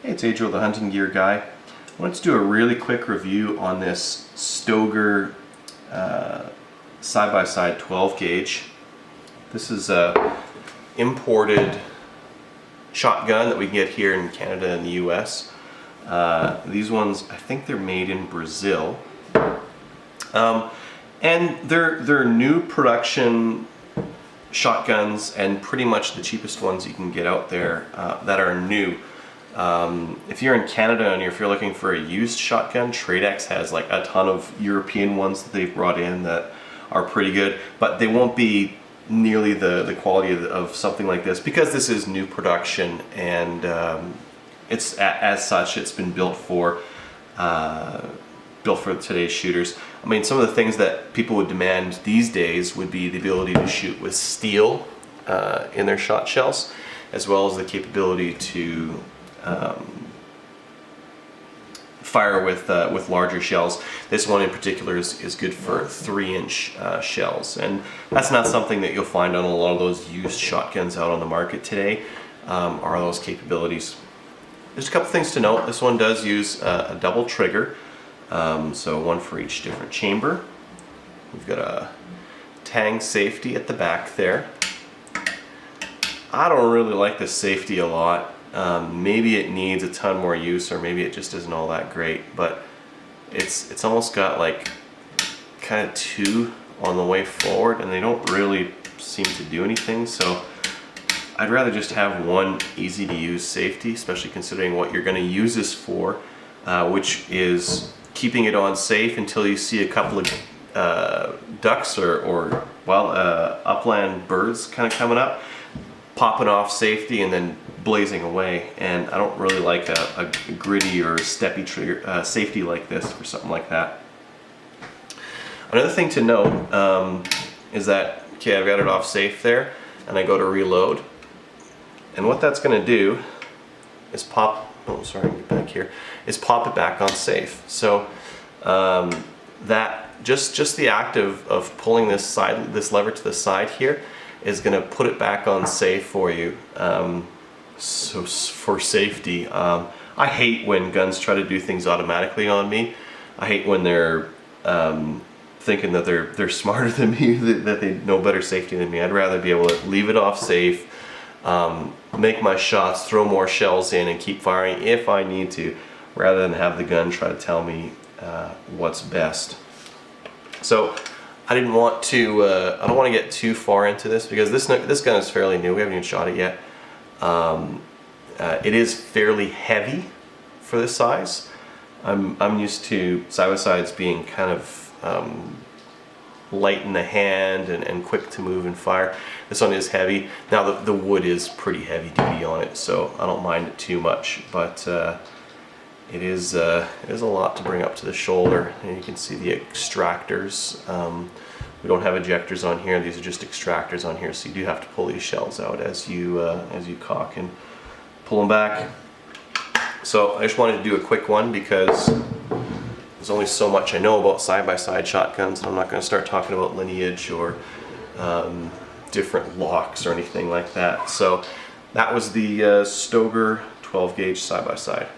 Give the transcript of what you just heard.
Hey, it's Adriel, the hunting gear guy. I wanted to do a really quick review on this Stoeger side-by-side 12 gauge. This is a imported shotgun that we can get here in Canada and the US. These ones, I think they're made in Brazil. And they're new production shotguns and pretty much the cheapest ones you can get out there that are new. If you're in Canada and if you're looking for a used shotgun, Tradex has like a ton of European ones that they've brought in that are pretty good, but they won't be nearly the quality of something like this because this is new production and it's as such it's been built for today's shooters. I mean, some of the things that people would demand these days would be the ability to shoot with steel in their shot shells, as well as the capability to fire with larger shells. This one in particular is good for 3-inch shells, and that's not something that you'll find on a lot of those used shotguns out on the market today, are those capabilities. There's a couple things to note. This one does use a double trigger, so one for each different chamber. We've got a tang safety at the back there. I don't really like this safety a lot. Maybe it needs a ton more use, or maybe it just isn't all that great, but it's almost got like kind of two on the way forward and they don't really seem to do anything, so I'd rather just have one easy to use safety, especially considering what you're going to use this for, which is keeping it on safe until you see a couple of ducks or upland birds kind of coming up, popping off safety and then blazing away. And I don't really like a gritty or steppy trigger safety like this for something like that. Another thing to note is that, okay, I've got it off safe there and I go to reload, and what that's going to do is pop it back on safe. So that just the act of pulling this lever to the side here is going to put it back on safe for you. So for safety, I hate when guns try to do things automatically on me. I hate when they're thinking that they're smarter than me, that they know better safety than me. I'd rather be able to leave it off safe, make my shots, throw more shells in, and keep firing if I need to, rather than have the gun try to tell me what's best. So I didn't want to. I don't want to get too far into this because this gun is fairly new. We haven't even shot it yet. It is fairly heavy for this size. I'm used to side-by-sides being kind of light in the hand and quick to move and fire. This one is heavy. Now the wood is pretty heavy duty on it, so I don't mind it too much, but it is a lot to bring up to the shoulder. And you can see the extractors. We don't have ejectors on here. These are just extractors on here, so you do have to pull these shells out as you cock and pull them back. So I just wanted to do a quick one because there's only so much I know about side-by-side shotguns, and I'm not going to start talking about lineage or different locks or anything like that. So that was the Stoeger 12 gauge side-by-side.